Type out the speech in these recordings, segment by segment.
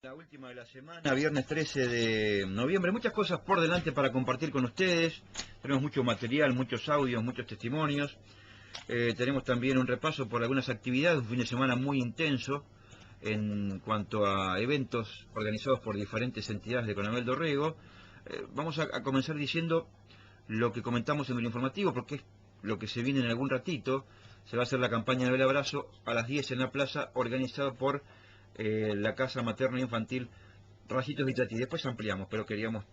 La última de la semana, viernes 13 de noviembre. Muchas cosas por delante para compartir con ustedes. Tenemos mucho material, muchos audios, muchos testimonios. Tenemos también un repaso por algunas actividades, un fin de semana muy intenso en cuanto a eventos organizados por diferentes entidades de Coronel Dorrego. Vamos a comenzar diciendo lo que comentamos en el informativo, porque es lo que se viene en algún ratito. Se va a hacer la campaña del abrazo a las 10 en la plaza, organizada por la Casa Materna Infantil Rayitos Vitati. Después ampliamos, pero queríamos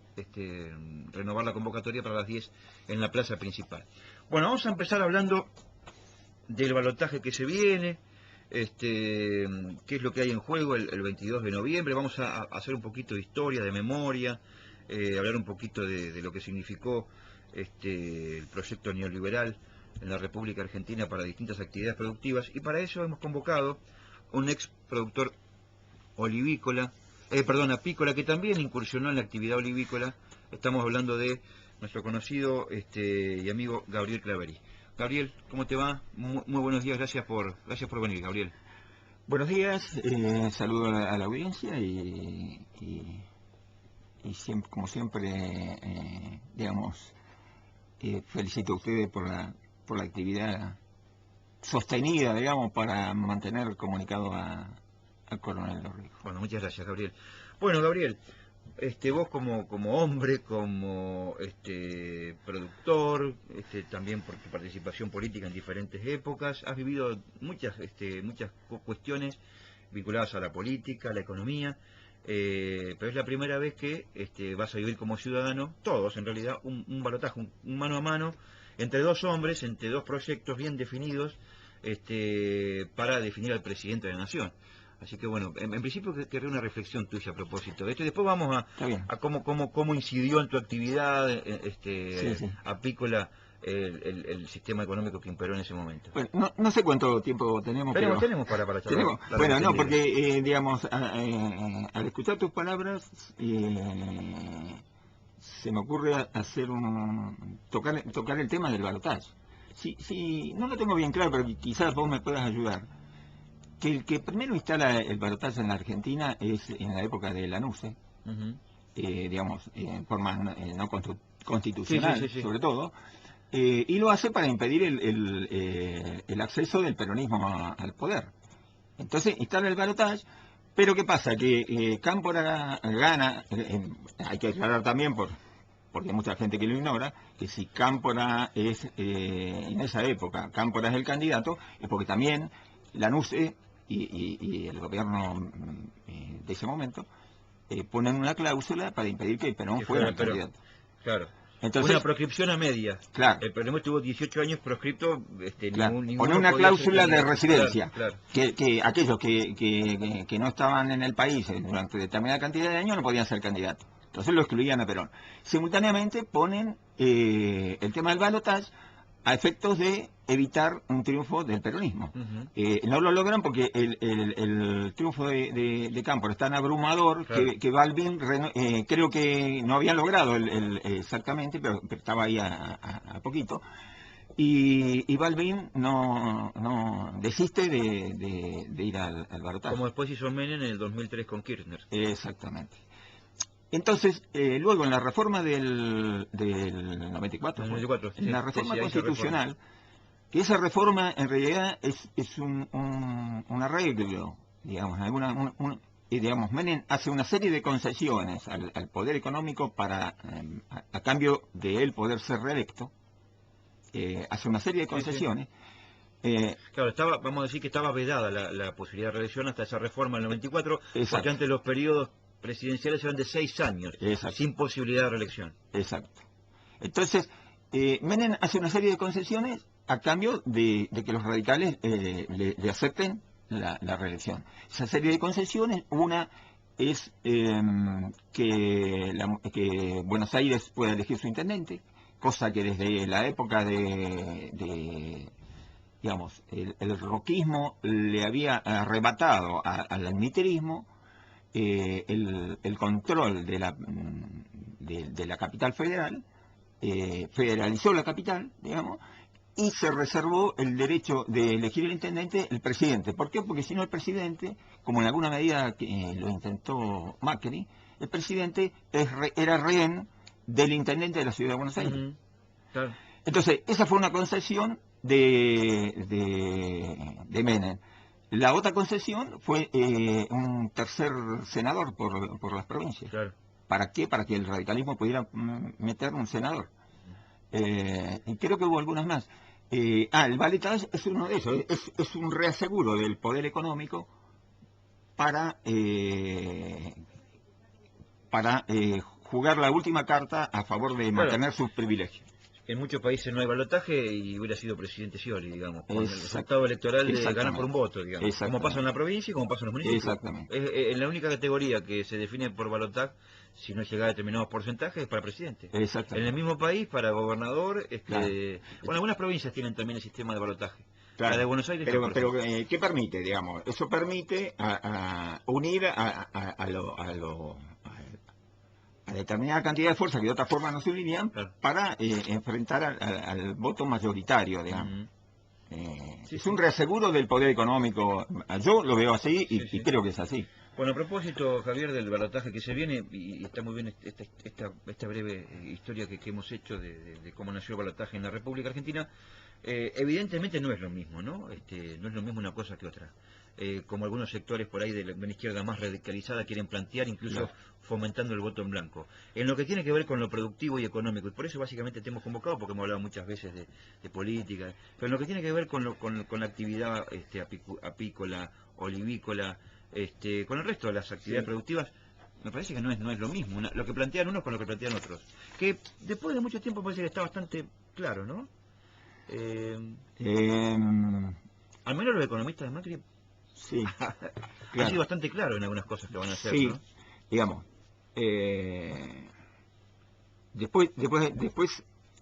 renovar la convocatoria para las 10 en la plaza principal. Bueno, vamos a empezar hablando del balotaje que se viene, qué es lo que hay en juego el 22 de noviembre. Vamos a hacer un poquito de historia, de memoria, hablar un poquito de lo que significó el proyecto neoliberal en la República Argentina para distintas actividades productivas, y para eso hemos convocado un ex productor apícola, que también incursionó en la actividad olivícola. Estamos hablando de nuestro conocido y amigo Gabriel Claveri. Gabriel, ¿cómo te va? Muy buenos días, gracias por venir, Gabriel. Buenos días, saludo a la audiencia y siempre, como siempre, felicito a ustedes por la actividad sostenida, digamos, para mantener comunicado al Coronel Dorrego. Bueno, muchas gracias, Gabriel. Bueno, Gabriel, vos como hombre, como productor, también por tu participación política en diferentes épocas, has vivido muchas cuestiones vinculadas a la política, a la economía, pero es la primera vez que vas a vivir como ciudadano, todos en realidad, un balotaje, un mano a mano, entre dos hombres, entre dos proyectos bien definidos, para definir al presidente de la nación. Así que bueno, en principio querría una reflexión tuya a propósito de esto, y después vamos a cómo incidió en tu actividad Sí. apícola el sistema económico que imperó en ese momento. Bueno, no sé cuánto tiempo tenemos, pero... Tenemos para charlar. ¿Tenemos? Bueno, no, porque, al escuchar tus palabras, se me ocurre tocar el tema del balotaje. Sí, no lo tengo bien claro, pero quizás vos me puedas ayudar. Que el que primero instala el balotaje en la Argentina es en la época de Lanusse, en forma no constitucional, Sí. sobre todo, y lo hace para impedir el acceso del peronismo al poder. Entonces instala el balotaje, pero ¿qué pasa? Que Cámpora gana, hay que aclarar también, porque hay mucha gente que lo ignora, que si Cámpora es, en esa época, Cámpora es el candidato, es porque también Lanusse y el gobierno de ese momento ponen una cláusula para impedir que Perón fuera el candidato. Claro. Entonces, una proscripción a media. Claro. El Perón estuvo 18 años proscripto, claro. Poner una cláusula de residencia. Claro. Que aquellos que no estaban en el país durante determinada cantidad de años no podían ser candidatos. Entonces lo excluían a Perón. Simultáneamente ponen el tema del balotaje a efectos de evitar un triunfo del peronismo. No lo logran porque el triunfo de Cámpora es tan abrumador, claro, que Balbín, creo que no habían logrado exactamente, pero estaba ahí a poquito, y Balbín no desiste de ir al balotaje. Como después hizo Menem en el 2003 con Kirchner. Exactamente. Entonces, luego en la reforma del 94, en la reforma constitucional, que esa reforma en realidad es un arreglo, digamos, Menem hace una serie de concesiones al poder económico para, a cambio de él poder ser reelecto, hace una serie de concesiones. Claro, vamos a decir que estaba vedada la posibilidad de reelección hasta esa reforma del 94, exacto, porque antes los periodos presidenciales eran de 6 años, exacto, sin posibilidad de reelección. Exacto. Entonces, Menem hace una serie de concesiones a cambio de que los radicales le acepten la reelección. Esa serie de concesiones, una es que Buenos Aires pueda elegir su intendente, cosa que desde la época digamos, el roquismo le había arrebatado al almiterismo el control de la capital federal, federalizó la capital, digamos, y se reservó el derecho de elegir el intendente el presidente. ¿Por qué? Porque si no el presidente, como en alguna medida que lo intentó Macri, el presidente era rehén del intendente de la ciudad de Buenos Aires. Ujú, claro. Entonces, esa fue una concesión de Menem. La otra concesión fue un tercer senador por las provincias. Claro. ¿Para qué? Para que el radicalismo pudiera meter un senador. Y creo que hubo algunas más. El balotaje es uno de esos, es un reaseguro del poder económico para jugar la última carta a favor de Claro. mantener sus privilegios. En muchos países no hay balotaje y hubiera sido presidente Scioli, digamos, con el Exact- resultado electoral de ganar exactamente. por un voto, digamos. Como Exactamente. pasa en la provincia y como pasa en los municipios. Exactamente. Es la única categoría que se define por balotaje, si no llega a determinados porcentajes, es para presidente. Exactamente. En el mismo país, para gobernador, Claro. bueno, algunas provincias tienen también el sistema de balotaje. Claro. La de Buenos Aires Pero, no, por ejemplo. ¿qué permite, digamos? Eso permite a unir a determinada cantidad de fuerzas que de otra forma no se unirían Claro. para enfrentar al voto mayoritario, digamos. Ujú. Sí, Es sí. un reaseguro del poder económico. Yo lo veo así y, Sí, sí. y creo que es así. Bueno, a propósito, Javier, del balotaje que se viene, y está muy bien esta breve historia que hemos hecho de cómo nació el balotaje en la República Argentina, evidentemente no es lo mismo, ¿no? No es lo mismo una cosa que otra. Como algunos sectores por ahí de la izquierda más radicalizada quieren plantear, incluso Claro. fomentando el voto en blanco. En lo que tiene que ver con lo productivo y económico, y por eso básicamente te hemos convocado, porque hemos hablado muchas veces de política, pero en lo que tiene que ver con la actividad apícola, olivícola, con el resto de las actividades Sí. productivas, me parece que no es lo mismo, lo que plantean unos con lo que plantean otros. Que después de mucho tiempo parece que está bastante claro, ¿no? Al menos los economistas de Macri Sí, ha claro. sido bastante claro en algunas cosas que van a hacer, Sí, ¿no? digamos. Después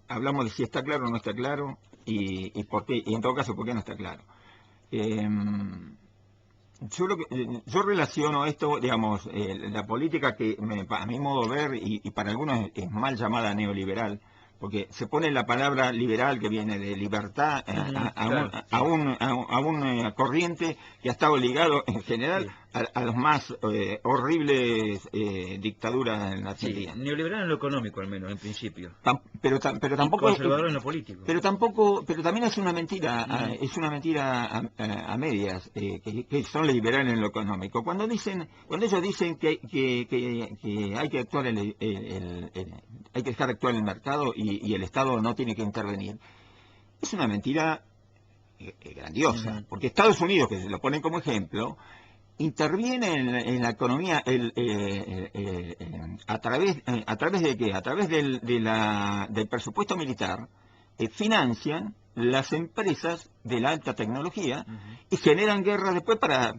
hablamos de si está claro o no está claro y por qué, y en todo caso por qué no está claro. Yo relaciono esto, digamos, la política que a mi modo de ver y para algunos es mal llamada neoliberal, porque se pone la palabra liberal que viene de libertad Claro, a una corriente que ha estado ligado en general sí. a los más horribles dictaduras en la Sí, Argentina. neoliberal en lo económico al menos, en principio. Pero Y tampoco conservador en lo político. pero también es una mentira, a medias, que son liberales en lo económico. Cuando ellos dicen que hay que actuar hay que dejar actuar el mercado y el Estado no tiene que intervenir, es una mentira grandiosa, Ujú. porque Estados Unidos, que se lo ponen como ejemplo, interviene en la economía a través de qué, a través del presupuesto militar, financian las empresas de la alta tecnología Ujú. y generan guerras después para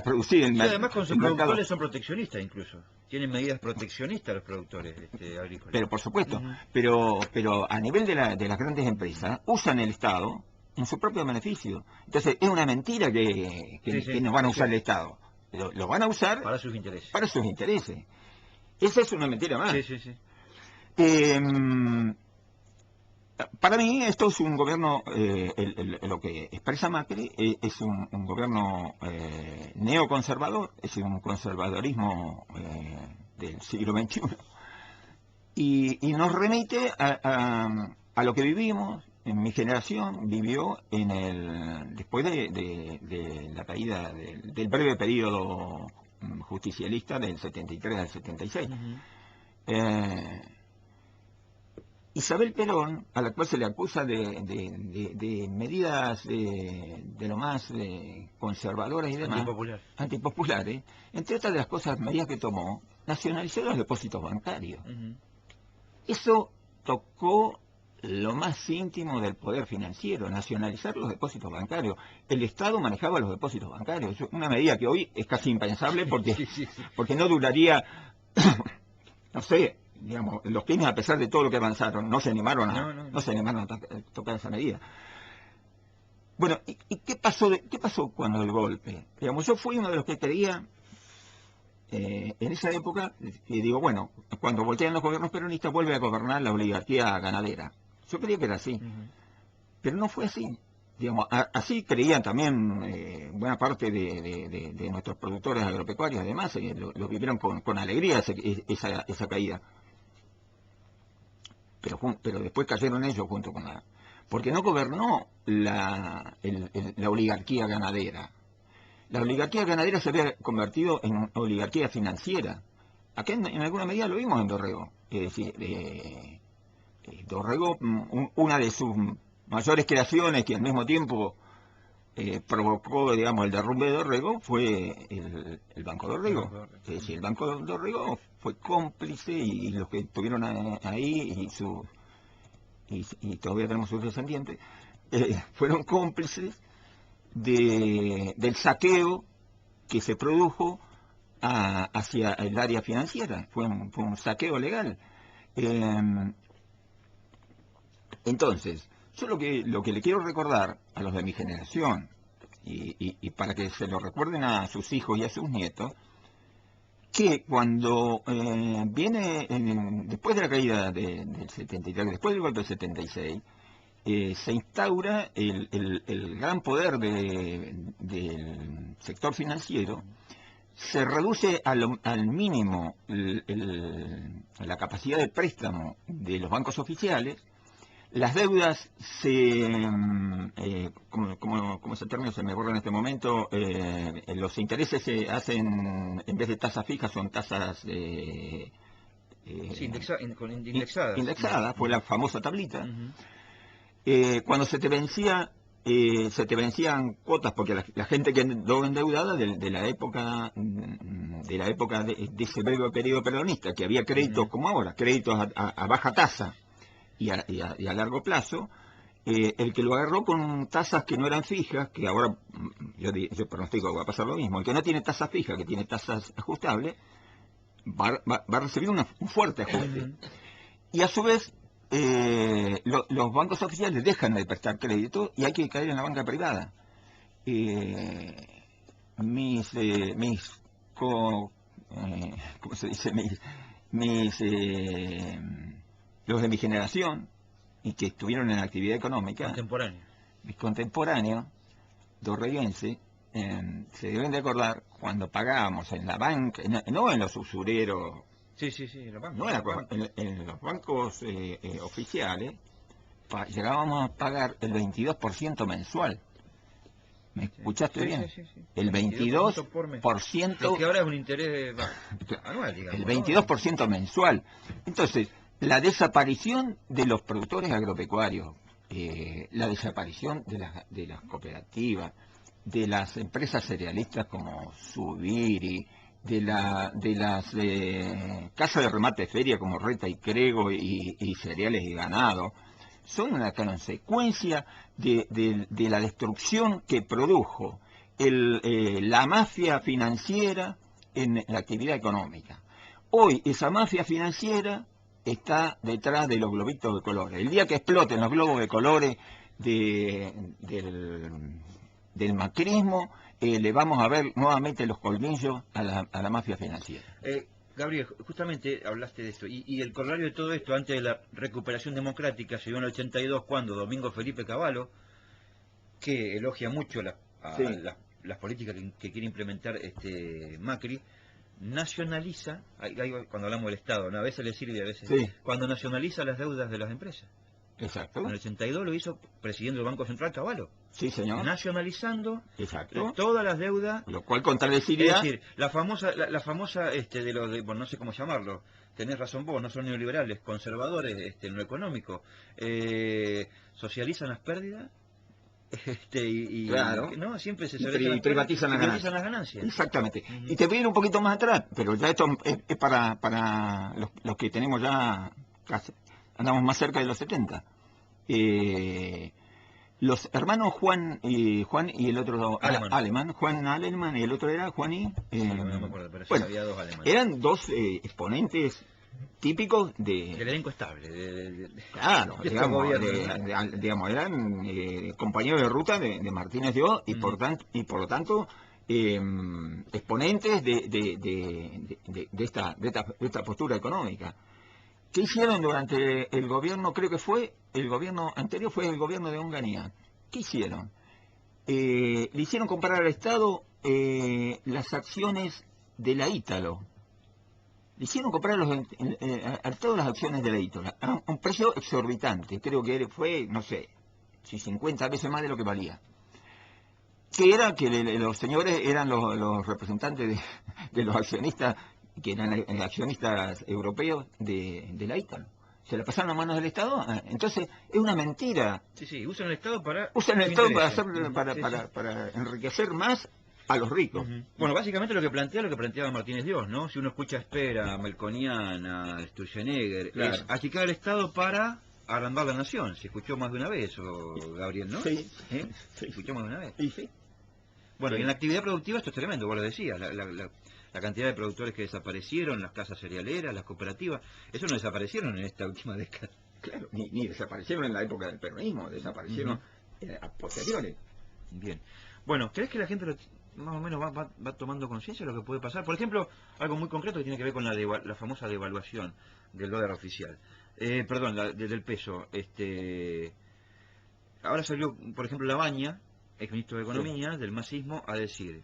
producir Sí, además con el sus mercado. productores son proteccionistas incluso. Tienen medidas proteccionistas los productores agrícolas. Pero por supuesto, Ujú. pero a nivel de las grandes empresas usan el Estado en su propio beneficio. Entonces es una mentira Sí, sí, que nos van a es usar el cierto. Estado. Lo van a usar Para sus intereses. para sus intereses. Esa es una mentira más. Sí, sí, sí. Eh, para mí esto es un gobierno, lo que expresa Macri es un gobierno neoconservador, es un conservadorismo del siglo XXI. Y nos remite a lo que vivimos. En mi generación vivió después de la caída del breve periodo justicialista del 73 al 76. Ujú. Isabel Perón, a la cual se le acusa de medidas de lo más conservadoras y demás, Antipopular. antipopulares, entre otras de las cosas, medidas que tomó, nacionalizó los depósitos bancarios. Ujú. Eso tocó lo más íntimo del poder financiero, nacionalizar los depósitos bancarios. El Estado manejaba los depósitos bancarios, una medida que hoy es casi impensable Sí, sí, sí. porque no duraría, no sé, digamos, los Kirchner, a pesar de todo lo que avanzaron, no se animaron No, no, no. no se animaron a tocar esa medida. Bueno, ¿y qué pasó cuando el golpe? Digamos, yo fui uno de los que creía en esa época, y digo, bueno, cuando voltean los gobiernos peronistas vuelve a gobernar la oligarquía ganadera. Yo creía que era así. Ujú. pero no fue así. Digamos, así creían también buena parte de nuestros productores agropecuarios, además, lo vivieron con alegría esa caída. Pero después cayeron ellos junto con la... Porque no gobernó la oligarquía ganadera. La oligarquía ganadera se había convertido en oligarquía financiera. Acá en alguna medida lo vimos en Dorrego. Es decir, Dorrego, una de sus mayores creaciones que al mismo tiempo provocó, digamos, el derrumbe de Dorrego fue el Banco Dorrego. Es decir, el Banco Dorrego fue cómplice y los que estuvieron ahí y todavía tenemos sus descendientes, fueron cómplices del saqueo que se produjo hacia el área financiera. Fue un saqueo legal. Entonces, yo lo que le quiero recordar a los de mi generación, y para que se lo recuerden a sus hijos y a sus nietos, que cuando después de la caída del 73, después del golpe del 76, se instaura el gran poder del sector financiero, se reduce al mínimo la capacidad de préstamo de los bancos oficiales, las deudas como se término se me borra en este momento, los intereses se hacen, en vez de tasas fijas, son tasas indexadas. Indexadas, fue la famosa tablita. Cuando se te vencían cuotas, porque la gente quedó endeudada de la época de ese breve periodo peronista, que había créditos como ahora, créditos a baja tasa y a largo plazo, el que lo agarró con tasas que no eran fijas, que ahora yo pronostico que va a pasar lo mismo, el que no tiene tasas fijas, que tiene tasas ajustables, va a recibir un fuerte ajuste. Y a su vez, los bancos oficiales dejan de prestar crédito y hay que caer en la banca privada. ¿Cómo se dice? Los de mi generación y que estuvieron en la actividad económica, mis contemporáneos dorreguenses, se deben de acordar cuando pagábamos en la banca, no en los usureros, en los bancos oficiales, llegábamos a pagar el 22% mensual. ¿Me escuchaste bien? Sí. El 22%. Lo que ahora es un interés anual, digamos. El 22% mensual. Entonces, la desaparición de los productores agropecuarios, la desaparición de las cooperativas, de las empresas cerealistas como Subiri, de las casas de remate de feria como Reta y Crego y Cereales y Ganado, son una consecuencia de la destrucción que produjo la mafia financiera en la actividad económica. Hoy esa mafia financiera está detrás de los globitos de colores. El día que exploten los globos de colores del macrismo, le vamos a ver nuevamente los colmillos a la mafia financiera. Gabriel, justamente hablaste de esto, y el corolario de todo esto, antes de la recuperación democrática, se dio en el 82 cuando Domingo Felipe Cavallo, que elogia mucho las políticas que quiere implementar Macri, nacionaliza, cuando hablamos del Estado, ¿no? A veces le sirve, a veces, cuando nacionaliza las deudas de las empresas. Exacto. En el 82 lo hizo presidiendo el Banco Central Cavallo. Sí, señor. Nacionalizando Exacto. todas las deudas. Lo cual contradeciría... Es decir, la famosa bueno, no sé cómo llamarlo, tenés razón vos, no son neoliberales, conservadores en lo económico, socializan las pérdidas, claro. ¿no? Siempre se privatizan las ganancias. Exactamente. Y te voy a ir un poquito más atrás, pero ya esto es para los que tenemos ya casi, andamos más cerca de los 70. Los hermanos Juan y el otro Alemán, Juan Alemán y el otro era Juan y... no me acuerdo, pero bueno, había dos alemanes. Eran dos exponentes típicos del elenco estable. Claro, digamos, eran compañeros de ruta de Martínez de O y por lo tanto exponentes de esta postura económica. ¿Qué hicieron durante el gobierno? Creo que fue el gobierno anterior, fue el gobierno de Onganía. ¿Qué hicieron? Le hicieron comprar al Estado las acciones de la Ítalo. Le hicieron comprar al Estado las acciones de la Ítalo a un precio exorbitante. Creo que fue, no sé, si 50 veces más de lo que valía. Que era que los señores eran los representantes de los accionistas, que eran accionistas europeos de la Ítalo. Se la pasaron a manos del Estado. Entonces, es una mentira. Sí, usan el Estado para... Usan el Estado para, hacer, sí. para enriquecer más a los ricos. Bueno, básicamente lo que planteaba Martínez Dios, ¿no? Si uno escucha Espera, Melconian, Sturzenegger, Claro. Es achicar el Estado para agrandar la nación. Se escuchó más de una vez, Gabriel, ¿no? Sí. Se escuchó más de una vez. Sí. Bueno, Sí. y en la actividad productiva esto es tremendo, vos lo decías, la cantidad de productores que desaparecieron, las casas cerealeras, las cooperativas, eso no desaparecieron en esta última década. Claro, ni desaparecieron en la época del peronismo, desaparecieron a posteriores. Bien. Bueno, ¿crees que la gente más o menos va tomando conciencia de lo que puede pasar? Por ejemplo, algo muy concreto que tiene que ver con la famosa devaluación del dólar oficial. Del peso. Ahora salió, por ejemplo, Labaña, ex ministro de Economía, del masismo, a decir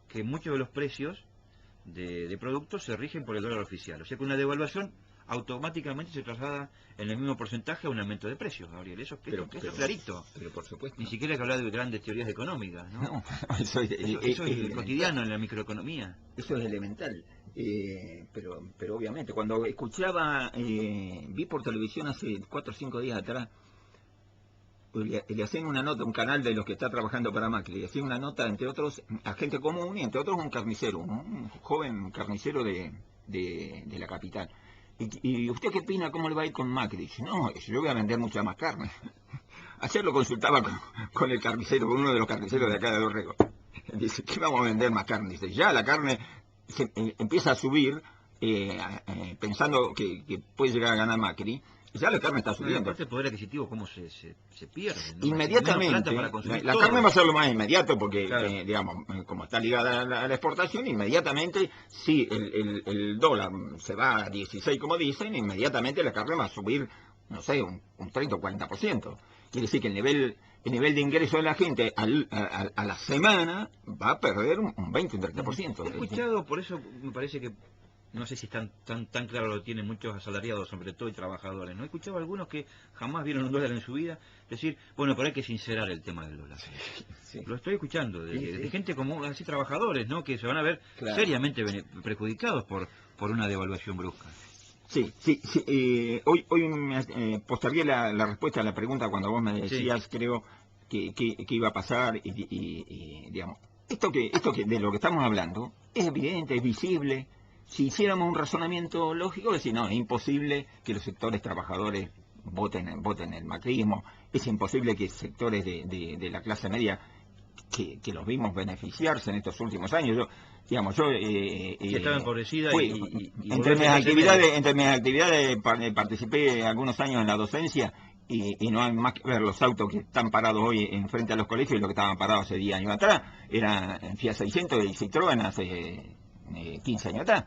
que muchos de los precios de productos se rigen por el dólar oficial. O sea que una devaluación automáticamente se traslada en el mismo porcentaje a un aumento de precios, Gabriel. Eso es clarito. Pero por supuesto. Ni siquiera hay que hablar de grandes teorías económicas, ¿no? No, eso es cotidiano en la microeconomía. Eso es elemental. Pero obviamente, cuando escuchaba, vi por televisión hace 4 o 5 días atrás, le hacían una nota, un canal de los que está trabajando para Macri, le hacían una nota, entre otros, a gente común y entre otros un carnicero, un joven carnicero de la capital. ¿Y usted qué opina? ¿Cómo le va a ir con Macri? Dice, no, yo voy a vender mucha más carne. Ayer lo consultaba con el carnicero, con uno de los carniceros de acá de Dorrego. Dice, ¿qué vamos a vender más carne? Dice, ya la carne empieza a subir, pensando que puede llegar a ganar Macri. Ya la carne está subiendo. Aparte el poder adquisitivo, ¿cómo se pierde? ¿No? Inmediatamente, la carne va a ser lo más inmediato porque, claro, digamos, como está ligada a la exportación, inmediatamente, si el dólar se va a 16, como dicen, inmediatamente la carne va a subir, no sé, un 30 o 40%. Quiere decir que el nivel de ingreso de la gente a la semana va a perder un 20 o un 30%. He escuchado, por eso me parece que no sé si tan claro lo tienen muchos asalariados, sobre todo, y trabajadores, ¿no? He escuchado a algunos que jamás vieron un dólar en su vida decir, bueno, pero hay que sincerar el tema del dólar. Sí. Lo estoy escuchando, de gente como así, trabajadores, ¿no? Que se van a ver seriamente perjudicados por una devaluación brusca. Sí. Hoy me postergué la respuesta a la pregunta cuando vos me decías, creo, que iba a pasar y digamos, esto que de lo que estamos hablando es evidente, es visible. Si hiciéramos un razonamiento lógico, decir, no, es imposible que los sectores trabajadores voten el macrismo, es imposible que sectores de la clase media que los vimos beneficiarse en estos últimos años, que estaba empobrecida entre mis actividades participé algunos años en la docencia y no hay más que ver los autos que están parados hoy en frente a los colegios y los que estaban parados hace 10 años atrás, eran Fiat 600 y Citroën hace 15 años atrás.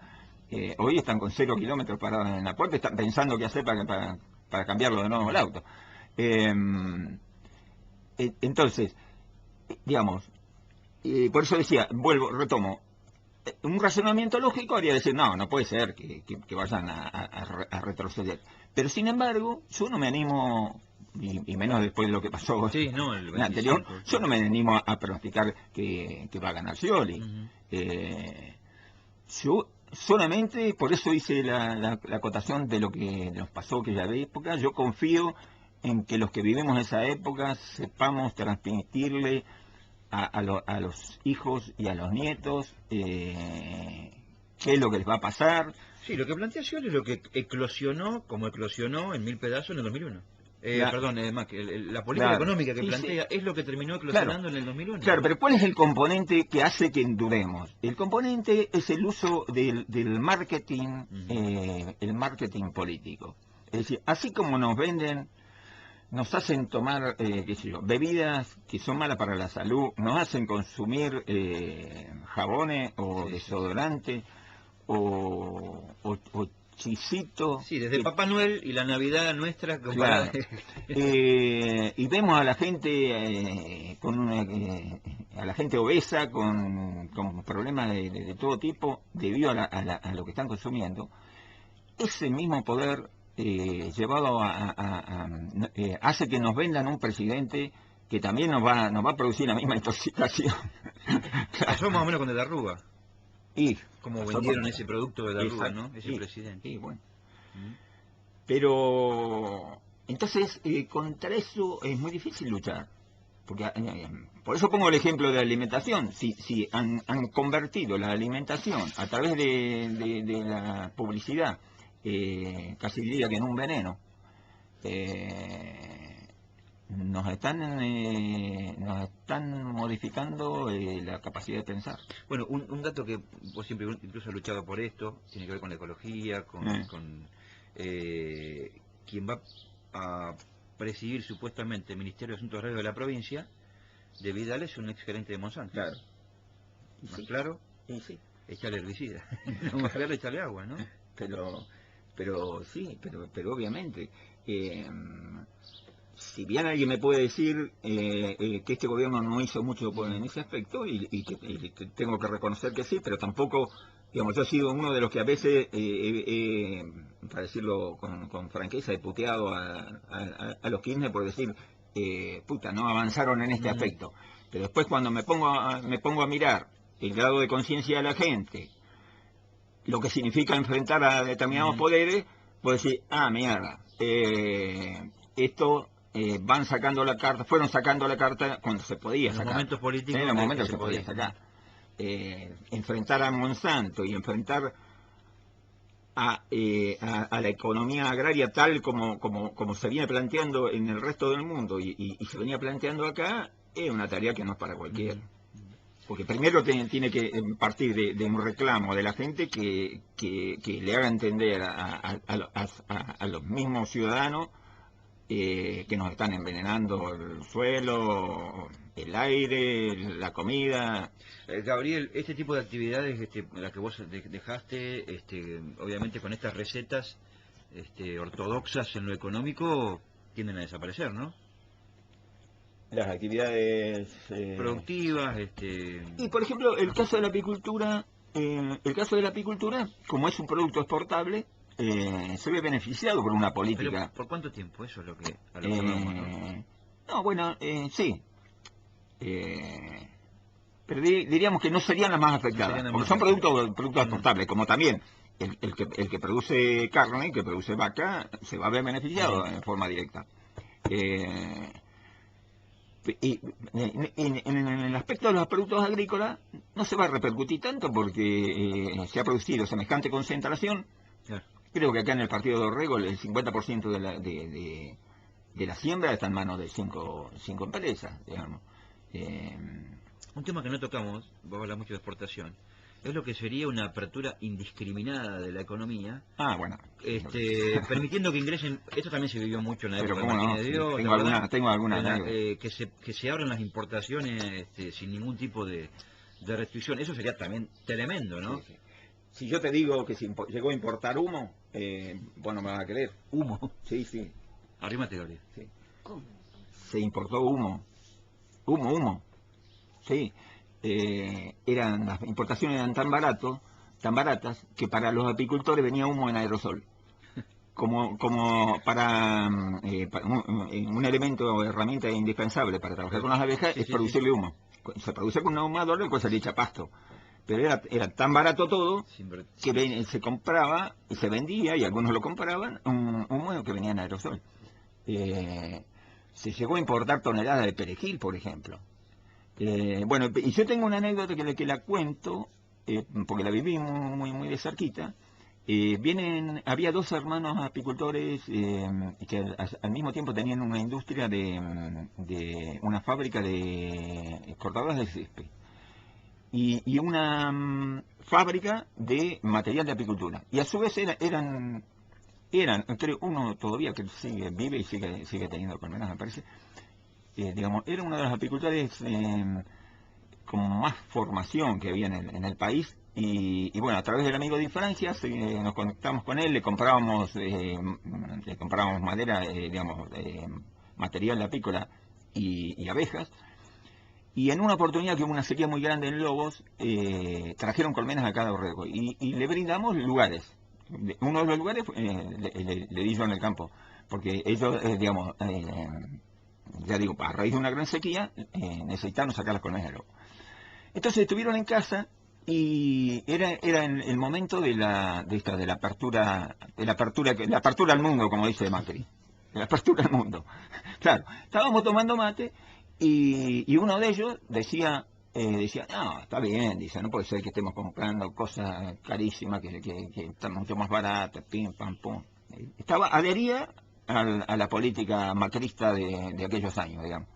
Hoy están con 0 kilómetros parados en la puerta, están pensando qué hacer para cambiarlo de nuevo el auto. Entonces, digamos, por eso decía, retomo, un razonamiento lógico haría decir, no puede ser que vayan a retroceder. Pero sin embargo, yo no me animo, y menos después de lo que pasó el anterior, yo no me animo a pronosticar que va a ganar Scioli. Yo solamente, por eso hice la acotación de lo que nos pasó aquella época, yo confío en que los que vivimos esa época sepamos transmitirle a los hijos y a los nietos qué es lo que les va a pasar. Sí, lo que plantea Scioli es lo que eclosionó en 1000 pedazos en el 2001. La política económica que plantea es lo que terminó eclosionando en el 2001. Claro, pero ¿cuál es el componente que hace que dudemos? El componente es el uso del marketing, el marketing político. Es decir, así como nos venden, nos hacen tomar, bebidas que son malas para la salud, nos hacen consumir jabones o desodorantes o chisito. Sí, desde Papá Noel y la Navidad nuestra comparada. Claro. Y vemos a la gente a la gente obesa con problemas de todo tipo debido a lo que están consumiendo. Ese mismo poder llevado hace que nos vendan un presidente que también nos va a producir la misma intoxicación. Pasó más o menos con De la Rúa. Y Como vendieron ese producto de la Rúa, ¿no? Ese sí, presidente. sí, bueno. Pero entonces contra eso es muy difícil luchar. Porque por eso pongo el ejemplo de la alimentación. Si han convertido la alimentación a través de la publicidad, casi diría que en un veneno, nos están modificando la capacidad de pensar. Bueno, un dato que vos siempre incluso has luchado por esto, tiene que ver con la ecología, con quien va a presidir supuestamente el Ministerio de Asuntos Agrarios de la provincia, de Vidal, es un ex gerente de Monsanto. Claro. ¿Más claro? Sí. Echarle herbicida. No más claro, echarle agua, ¿no? Pero sí, pero obviamente. Si bien alguien me puede decir que este gobierno no hizo mucho en ese aspecto, y que tengo que reconocer que sí, pero tampoco, digamos, yo he sido uno de los que a veces, para decirlo con franqueza, he puteado a los Kirchner por decir, puta, no avanzaron en este aspecto. Pero después cuando me pongo a mirar el grado de conciencia de la gente, lo que significa enfrentar a determinados poderes, puedo decir, mierda, esto... fueron sacando la carta cuando se podía sacar. En los momentos políticos. En los momentos que se podía sacar. Enfrentar a Monsanto y enfrentar a la economía agraria tal como se viene planteando en el resto del mundo y se venía planteando acá, es una tarea que no es para cualquiera. Porque primero tiene que partir de un reclamo de la gente que le haga entender a los mismos ciudadanos que nos están envenenando el suelo, el aire, la comida. Gabriel, este tipo de actividades, las que vos dejaste, obviamente con estas recetas ortodoxas en lo económico, tienden a desaparecer, ¿no? Las actividades productivas, Y por ejemplo, el caso de la apicultura, como es un producto exportable, se ve beneficiado por una política. ¿Pero por cuánto tiempo? Eso es lo que vamos, ¿no? No, bueno, sí. Pero diríamos que no serían las más afectadas, porque son productos exportables, como también el que produce carne, que produce vaca, se va a ver beneficiado en forma directa. Y en el aspecto de los productos agrícolas no se va a repercutir tanto porque se ha producido semejante concentración. Claro. Creo que acá en el partido de Orrego el 50% de la siembra está en manos de cinco empresas, digamos. Un tema que no tocamos, vos hablas mucho de exportación, es lo que sería una apertura indiscriminada de la economía. Bueno. Permitiendo que ingresen, esto también se vivió mucho en la época de Martínez de Dios. Tengo alguna. Que se abran las importaciones sin ningún tipo de restricción. Eso sería también tremendo, ¿no? Sí. Si yo te digo que se llegó a importar humo, vos no me vas a creer. ¿Humo? Sí. Arrímate, Gabriel. Sí. Se importó humo. Humo. Sí. Las importaciones eran tan baratas, que para los apicultores venía humo en aerosol. Como para un elemento o herramienta indispensable para trabajar con las abejas, es producirle humo. Se produce con un ahumador, después se le echa pasto. Pero era tan barato todo que se compraba y se vendía, y algunos lo compraban, un humo que venía en aerosol. Se llegó a importar toneladas de perejil, por ejemplo. Bueno, y yo tengo una anécdota que la cuento, porque la viví muy de cerquita. Había dos hermanos apicultores que al mismo tiempo tenían una industria de una fábrica de cortadoras de césped y una fábrica de material de apicultura. Y a su vez eran creo, uno todavía que vive y sigue teniendo colmenas, me parece. Digamos, era uno de los apicultores con más formación que había en el país, y bueno, a través del amigo de Francia nos conectamos con él, le comprábamos madera, digamos, material apícola y abejas. Y en una oportunidad que hubo una sequía muy grande en Lobos, trajeron colmenas a cada borrego y le brindamos lugares. Uno de los lugares le di yo en el campo, porque ellos, digamos, ya digo, a raíz de una gran sequía, necesitaron sacar las colmenas de Lobos. Entonces estuvieron en casa y era en el momento de la apertura al mundo, como dice Macri, de la apertura al mundo. Claro, estábamos tomando mate y uno de ellos decía, no, está bien, dice, no puede ser que estemos comprando cosas carísimas que están mucho más baratas, pim, pam, pum. Adhería a la política macrista de aquellos años, digamos.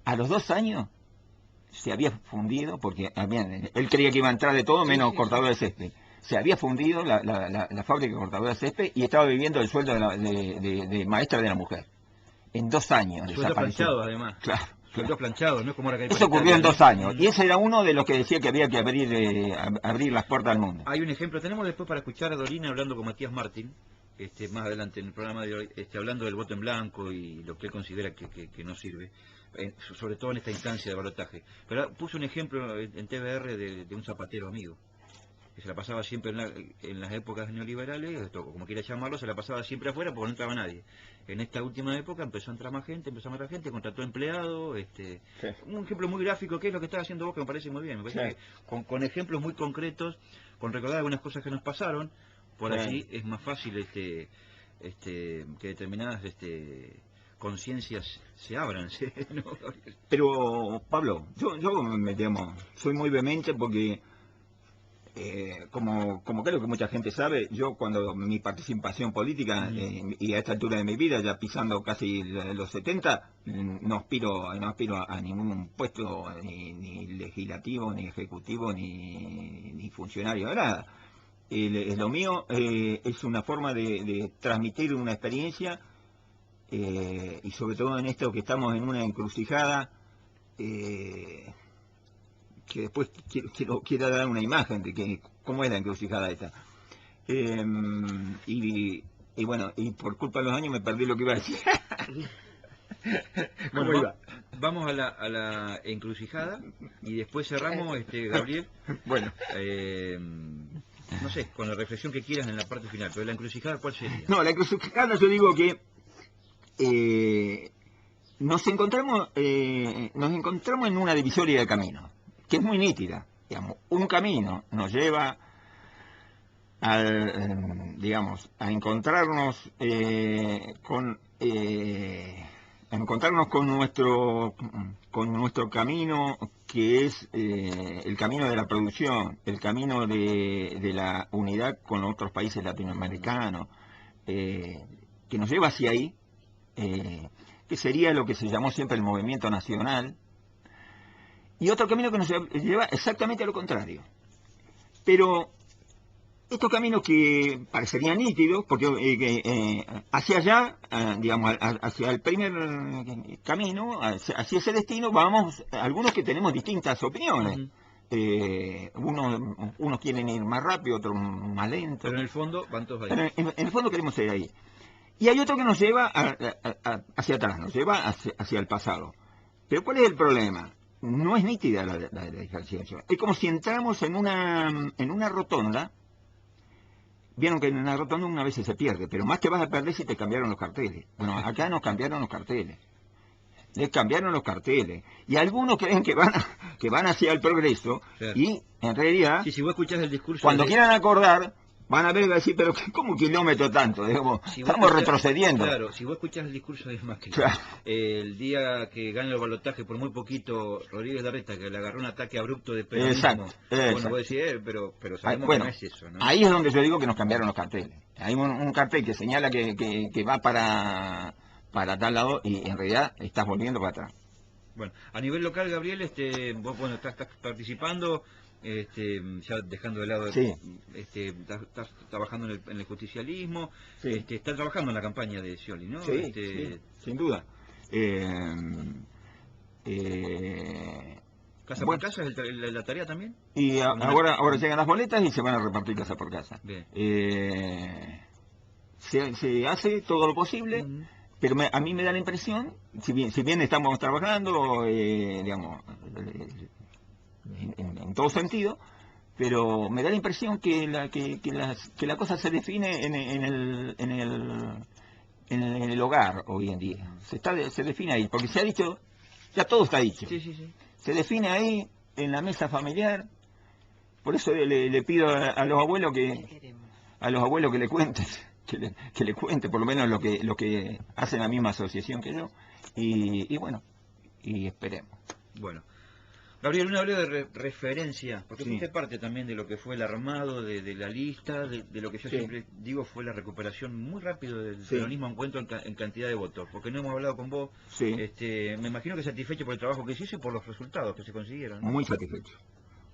A los 2 años se había fundido, porque él creía que iba a entrar de todo menos cortador de césped. Se había fundido la fábrica de cortadora de césped y estaba viviendo el sueldo de maestra de la mujer. En 2 años. Sueldo planchado, además. Claro. Sueldo planchado, no es como ahora que hay. Eso ocurrió en 2 años. Y ese era uno de los que decía que había que abrir las puertas al mundo. Hay un ejemplo. Tenemos después para escuchar a Dorina hablando con Matías Martín, más adelante en el programa de hoy, hablando del voto en blanco y lo que él considera que no sirve, sobre todo en esta instancia de balotaje. Pero puso un ejemplo en TVR de un zapatero amigo, que se la pasaba siempre en las épocas neoliberales, como quiera llamarlo, se la pasaba siempre afuera porque no entraba nadie. En esta última época empezó a entrar más gente, contrató empleados, un ejemplo muy gráfico, que es lo que está haciendo vos, que me parece muy bien. Me parece que con ejemplos muy concretos, con recordar algunas cosas que nos pasaron, por allí es más fácil que determinadas conciencias se abran. ¿No? Pero, Pablo, yo soy muy vehemente porque como creo que mucha gente sabe, yo cuando mi participación política y a esta altura de mi vida, ya pisando casi los 70, no aspiro a ningún puesto ni legislativo, ni ejecutivo, ni funcionario, nada. Lo mío es una forma de transmitir una experiencia y sobre todo en esto que estamos en una encrucijada, que después quiero dar una imagen de cómo es la encrucijada esta. Y bueno, y por culpa de los años me perdí lo que iba a decir. Bueno, vamos a la encrucijada y después cerramos, Gabriel. Bueno. No sé, con la reflexión que quieras en la parte final, pero la encrucijada, ¿cuál sería? No, la encrucijada yo digo que nos encontramos en una divisoria de caminos, que es muy nítida. Digamos, un camino nos lleva a encontrarnos con nuestro camino, que es el camino de la producción, el camino de la unidad con otros países latinoamericanos, que nos lleva hacia ahí, que sería lo que se llamó siempre el movimiento nacional, y otro camino que nos lleva exactamente a lo contrario. Pero estos caminos que parecerían nítidos, porque hacia allá, digamos, hacia el primer camino, hacia ese destino, vamos algunos que tenemos distintas opiniones. Unos quieren ir más rápido, otros más lento. Pero en el fondo van todos ahí. Pero en el fondo queremos ir ahí. Y hay otro que nos lleva hacia atrás, nos lleva hacia el pasado. Pero ¿cuál es el problema? No es nítida la diferenciación. Es como si entramos en una rotonda. Vieron que en una rotonda una vez se pierde, pero más te vas a perder si te cambiaron los carteles. Bueno, acá nos cambiaron los carteles. Les cambiaron los carteles. Y algunos creen que van hacia el progreso, claro. Y en realidad, si vos escuchás el discurso cuando quieran acordar, van a ver y van a decir, pero ¿cómo kilómetro tanto? Digamos, estamos retrocediendo. Claro, si vos escuchás el discurso de Macri, claro. El día que gana el balotaje por muy poquito, Rodríguez Larreta, que le agarró un ataque abrupto de peronismo. Exacto. Bueno, vos decís, pero sabemos que no es eso, ¿no? Ahí es donde yo digo que nos cambiaron los carteles. Hay un cartel que señala que va para tal lado y en realidad estás volviendo para atrás. Bueno, a nivel local, Gabriel, vos estás participando, ya dejando de lado, sí. Estás trabajando en el justicialismo, sí. Estás trabajando en la campaña de Scioli, ¿no? Sí, sí, sin duda. ¿Casa Bueno, por casa es la tarea también? y ahora llegan las boletas y se van a repartir casa por casa. Bien. Se hace todo lo posible, Ujú. pero a mí me da la impresión, si bien estamos trabajando, digamos, en todo sentido, pero me da la impresión que la cosa se define en el hogar hoy en día. Se define ahí, porque se ha dicho, ya todo está dicho. Sí, sí, sí. Se define ahí, en la mesa familiar. Por eso le pido a los abuelos que le cuenten, que le cuente por lo menos lo que hacen la misma asociación que yo. Y bueno, y esperemos. Bueno. Gabriel, una breve referencia, porque Sí. fuiste parte también de lo que fue el armado de la lista, de lo que yo Sí. siempre digo fue la recuperación muy rápido del Sí. peronismo en cuanto en cantidad de votos, porque no hemos hablado con vos, Sí. me imagino que satisfecho por el trabajo que hiciste y por los resultados que se consiguieron, ¿no? Muy satisfecho.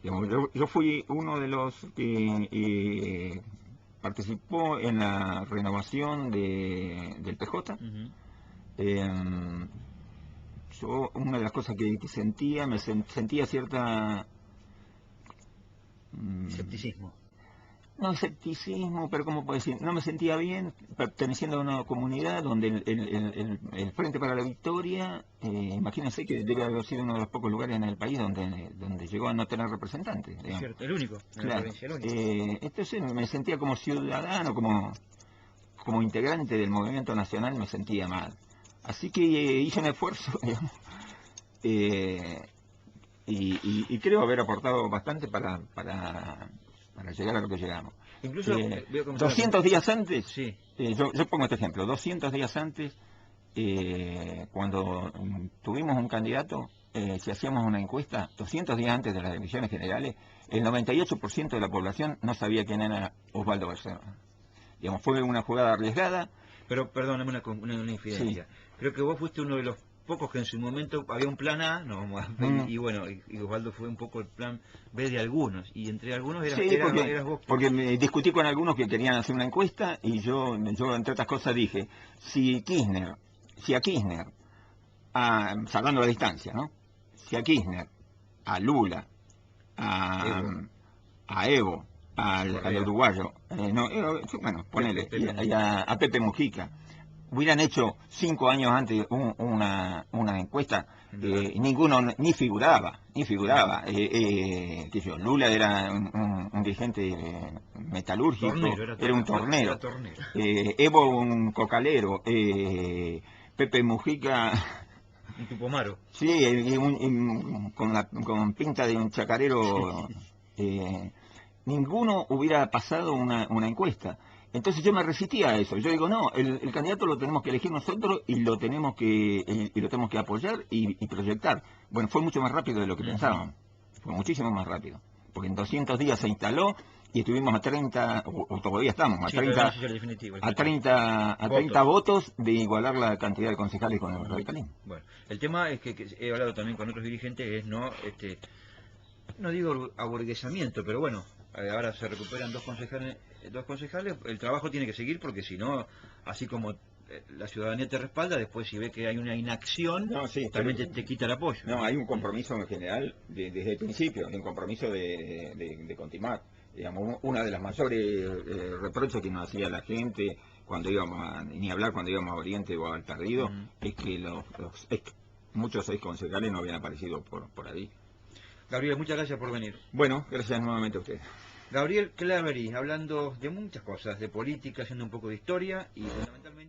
Digamos, yo fui uno de los que participó en la renovación del PJ. Ujú. Eh, yo, una de las cosas que sentía, sentía cierta... Escepticismo. no escepticismo, pero ¿cómo puedo decir? No me sentía bien perteneciendo a una comunidad donde el Frente para la Victoria, imagínense que debe haber sido uno de los pocos lugares en el país donde llegó a no tener representantes. Es Digamos. cierto, el único, en la Claro. provincia, el único. Entonces me sentía como ciudadano, como integrante del movimiento nacional, me sentía mal. Así que hice un esfuerzo, digamos, y creo haber aportado bastante para llegar a lo que llegamos. Incluso, voy a comentar 200 días antes, Sí, yo pongo este ejemplo, 200 días antes, cuando tuvimos un candidato, si hacíamos una encuesta, 200 días antes de las elecciones generales, el 98% de la población no sabía quién era Osvaldo Barcelona. Digamos, fue una jugada arriesgada. pero perdóname una infidencia. Creo que vos fuiste uno de los pocos que en su momento había un plan A, no, y bueno, y Osvaldo fue un poco el plan B de algunos, y entre algunos Sí, eras vos. porque me discutí con algunos que querían hacer una encuesta y yo entre otras cosas dije, si a Kirchner, salvando la distancia, ¿no? Si a Kirchner, a Lula, a, Evo. a Evo, al Correa. uruguayo, bueno, ponele, y a Pepe Mujica, hubieran hecho 5 años antes una encuesta, ninguno ni figuraba. Qué sé yo, Lula era un dirigente metalúrgico, era un tornero. Era tornero. Evo un cocalero, Pepe Mujica, Un tupomaro. sí, con pinta de un chacarero. Ninguno hubiera pasado una encuesta. Entonces yo me resistía a eso. Yo digo, no, el candidato lo tenemos que elegir nosotros y lo tenemos que apoyar y proyectar. Bueno, fue mucho más rápido de lo que pensábamos. Fue muchísimo más rápido. Porque en 200 días se instaló y estuvimos a 30, o todavía estamos, a 30 votos de igualar la cantidad de concejales con el radicalismo. Bueno, el tema es que he hablado también con otros dirigentes, es no digo aburguesamiento, pero bueno, ahora se recuperan dos concejales, el trabajo tiene que seguir porque si no, así como la ciudadanía te respalda, después si ve que hay una inacción, No, sí, también pero- te quita el apoyo. No, hay un compromiso en general desde el principio, un compromiso de continuar. Digamos, una de las mayores reproches que nos hacía la gente cuando ni hablar cuando íbamos a Oriente o al Perdido, es que muchos ex concejales no habían aparecido por ahí. Gabriel, muchas gracias por venir. Bueno, gracias nuevamente a ustedes. Gabriel Claverí, hablando de muchas cosas, de política, haciendo un poco de historia y fundamentalmente...